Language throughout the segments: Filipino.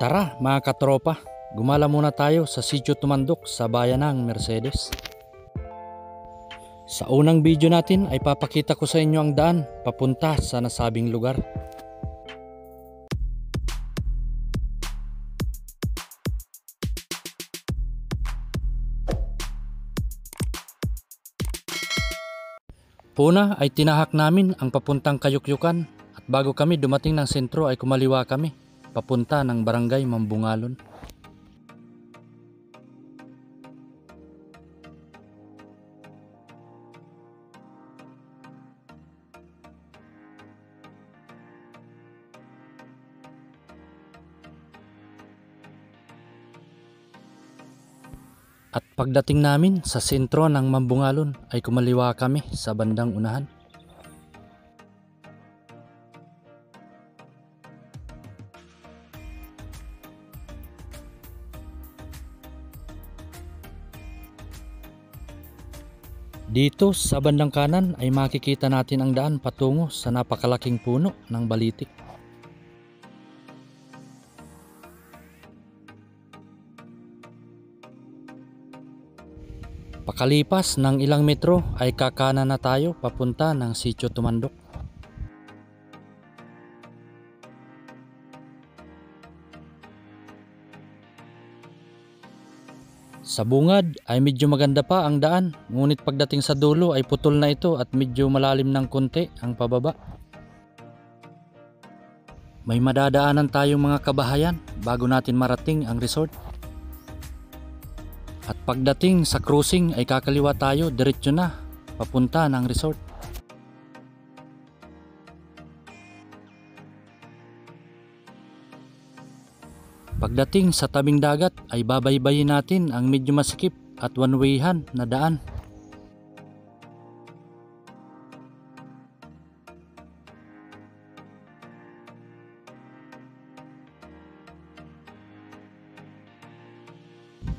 Tara mga katropa, gumala muna tayo sa Sitio Tumandok sa bayan ng Mercedes. Sa unang video natin ay papakita ko sa inyo ang daan papunta sa nasabing lugar. Una ay tinahak namin ang papuntang Kayukyukan at bago kami dumating ng sentro ay kumaliwa kami papunta ng Barangay Mambungalon. At pagdating namin sa sentro ng Mambungalon ay kumaliwa kami sa bandang unahan. Dito sa bandang kanan ay makikita natin ang daan patungo sa napakalaking puno ng balitik. Pakalipas ng ilang metro ay kakanan na tayo papunta ng Sitio Tumandok. Sa bungad ay medyo maganda pa ang daan, ngunit pagdating sa dulo ay putol na ito at medyo malalim ng konti ang pababa. May madadaanan tayong mga kabahayan bago natin marating ang resort. At pagdating sa cruising ay kakaliwa tayo diretso na papunta ng resort. Pagdating sa tabing dagat ay babaybayin natin ang medyo masikip at one-wayhan na daan.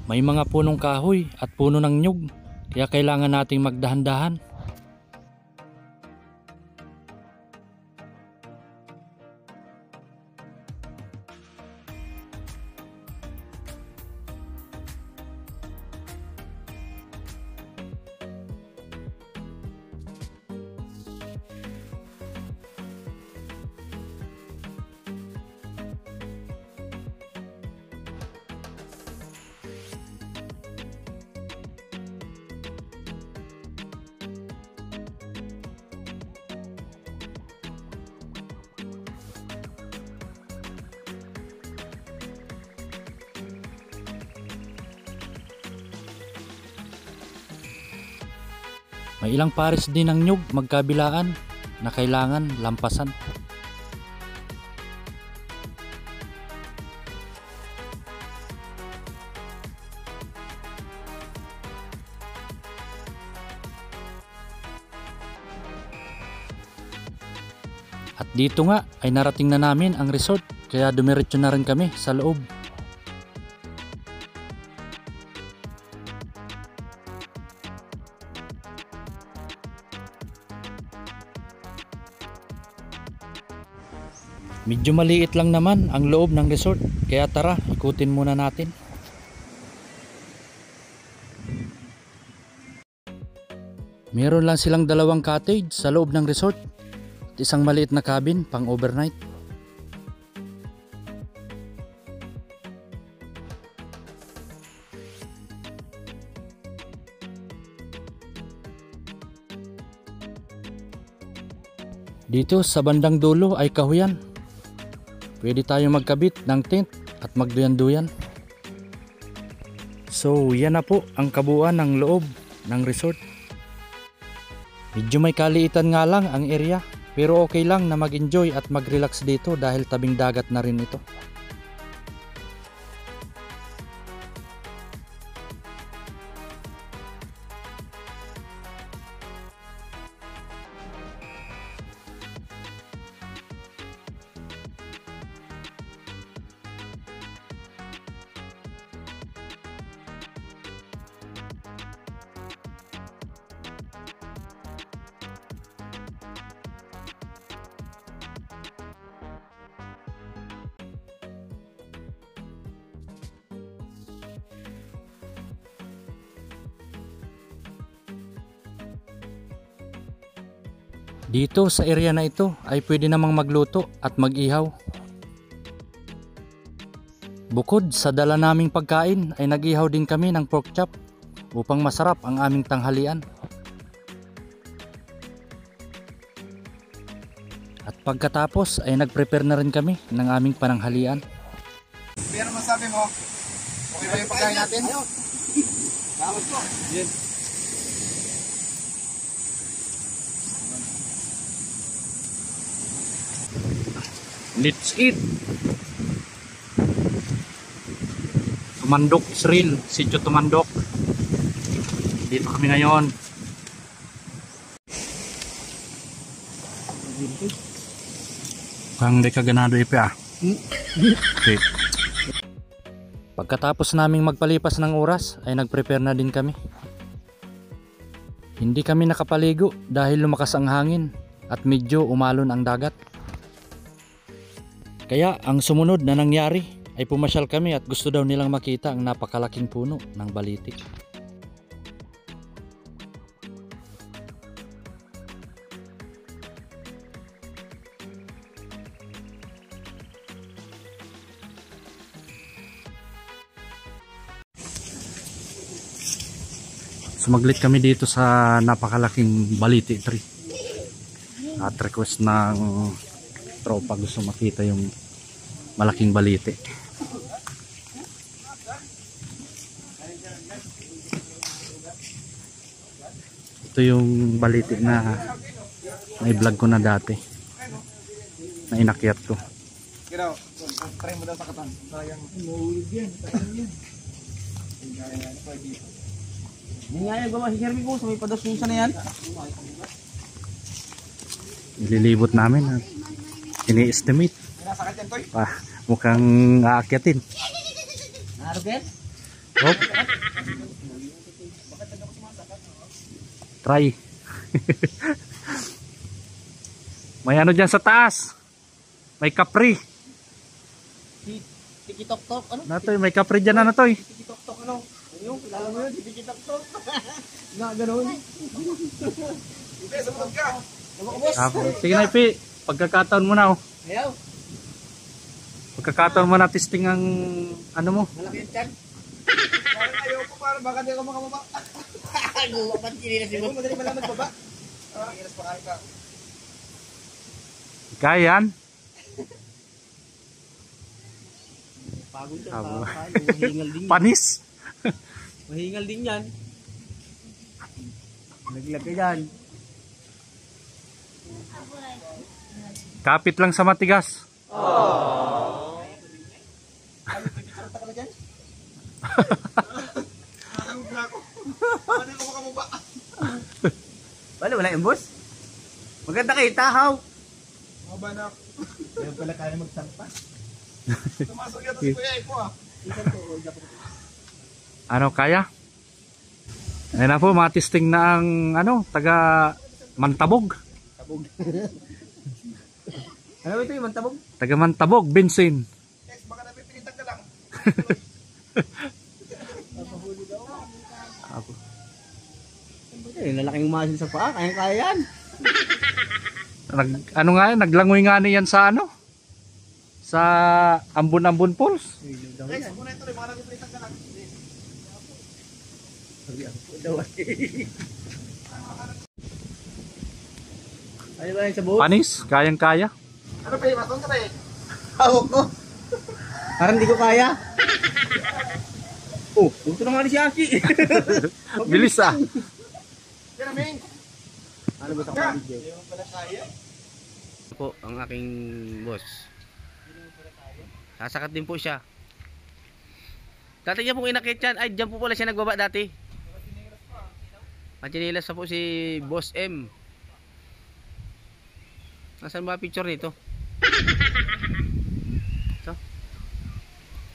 May mga punong kahoy at puno ng nyug, kaya kailangan nating magdahan-dahan. May ilang pares din ng nyug magkabilaan na kailangan lampasan. At dito nga ay narating na namin ang resort, kaya dumiretso na rin kami sa loob. Medyo maliit lang naman ang loob ng resort, kaya tara, ikutin muna natin. Meron lang silang dalawang cottage sa loob ng resort at isang maliit na cabin pang overnight. Dito sa bandang dulo ay kahuyan. Pwede tayo magkabit ng tent at magduyan-duyan. So yan na po ang kabuuan ng loob ng resort. Medyo may kaliitan nga lang ang area, pero okay lang na mag-enjoy at mag-relax dito dahil tabing dagat na rin ito. Dito sa area na ito ay pwede namang magluto at mag-ihaw. Bukod sa dala naming pagkain ay nag-ihaw din kami ng pork chop upang masarap ang aming tanghalian. At pagkatapos ay nag-prepare na rin kami ng aming pananghalian. Pero masabi mo, okay ba yung pagkain natin? Salamat po. Yes. Let's eat! Tumandok Israel, Sitio Tumandok. Dito kami ngayon. Kang di ka ganado ipi ah. Okay. Pagkatapos naming magpalipas ng oras ay nag-prepare na din kami. Hindi kami nakapaligo dahil lumakas ang hangin at medyo umalon ang dagat. Kaya ang sumunod na nangyari ay pumasyal kami at gusto daw nilang makita ang napakalaking puno ng baliti. Sumaglit kami dito sa napakalaking baliti tree at request ng tropa gusto makita yung malaking baliti. Ito yung baliti na i-vlog ko na dati na inakyat ko. Kira, try mo daw sa katan. Sayang umuwi yan. Hindi nga yan gawa si Jeremy ko. Sa may pados minsan na yan. Ililibot namin at ini-estimate. Sakit yan, Toy. Mukhang aakyatin. Naruget? Oh. Try. May ano dyan sa taas. May kapri. Tiki-tok-tok, ano? Natoy, may kapri dyan na natoy. Tiki-tok-tok, ano? Yung, kilala mo yun, tiki-tok-tok. Nga, ganoon. Hindi, sumunod ka. Sige na, Ipi. Pagkakataon mo na, oh. Ayaw. Pagkakataon mo na testing ang ano mo. Malaki yung chan. Parang ayaw ko, parang baka di ako makababa. Guwa pa kinilas mo. Madali malaman baba. Kinilas pa kayo ka. Kaya yan. Pagod yan. Abo. Mahingal din yan. Panis. Mahingal din yan. Naglag ka dyan. Kapit lang sa matigas. Aww. Wala yung boss. Maganda kayo, tahaw. Mga banak. Ayaw pala kaya magsampa. Tumasok yan si Kuya Eko ah. Ano, kaya? Ayun na po, mga testing na ang ano, taga Mantabog. Tabog. Ano ito yung Mantabog? Taga Mantabog, Bensin. Yes, baka napipilitan ka lang. Lalaking umasin sa paa, kaya yan. Ano nga yan, naglangoy nga niyan sa ano? Sa Ambon-Ambon Falls. Guys, muna ito rin, baka napipilitan ka lang. Ano ba yung sa buhok? Panis, kayang-kaya. Ano pa yung matong ka tayo? Hawak ko. Parang di ko kaya. Oh, gusto naman ni si Aki. Bilis ah. Yan ang main. Ano ba sa video? Hindi mo pala kaya? Po ang aking boss. Sasakat din po siya. Dati niya pong inakit yan. Ay, dyan po pala siya nagbaba dati. Ang chinilas pa po si Boss M. Nasaan ba picture nito?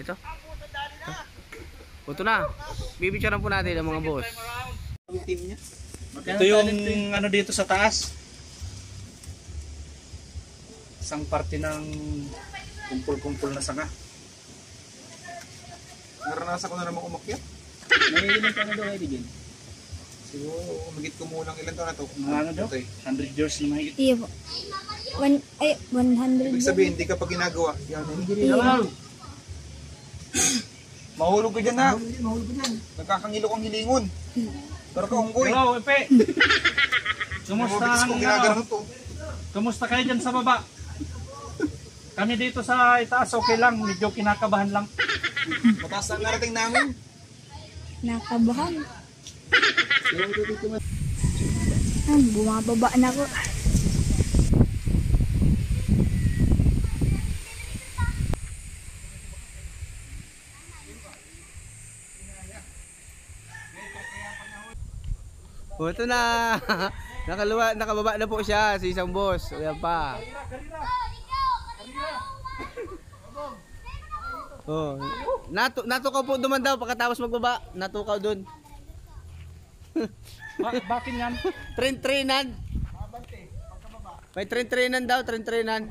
Ito? Ito na. Bibicturean po natin ang mga boss. Ito yung ano dito sa taas. Isang parte ng kumpul-kumpul na sanga. Naranasan ko na naman umakyat. May ilan ka na doon, Eddie? Siguro, umigit ko muna ilan taon na to. Ano daw? 100 years na mahigit. Iya po. 100. Ibig sabihin, hindi ka pa ginagawa. Yan. Iya. Mahulog ka dyan ha. Mahulog ka dyan. Nagkakangilok ang hilingon. Pero ka unggoy. Hello, Epe. Kumusta Mabilis ang kong ginagano to. Kumusta kayo dyan sa baba? Kami dito sa itaas, okay lang. Medyo kinakabahan lang. Mataas na ang narating namin. Nakabahan. Bumababa na ako. O, ito na. Nakababa na po siya si isang boss. Ayan pa. Oh, natukaw po duman daw pagkatapos magbaba. Natukaw dun. Bakit yan? Tren-trenan. May tren-trenan daw, tren-trenan.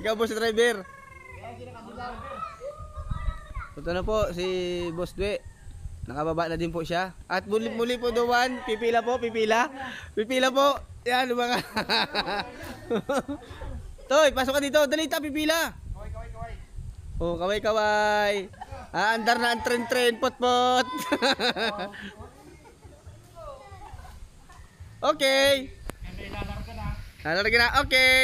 Ikaw boss driver. Ito na po si Boss Dwe. Nakababa na din po siya. At muli po duman, pipila po, pipila. Pipila po. Yan mga. Toy, pasok ka dito. Dali ta, pipila. Kaway. Oh, kaway. Andar na ang tren, pot. Okay. Lalarga na. Okay.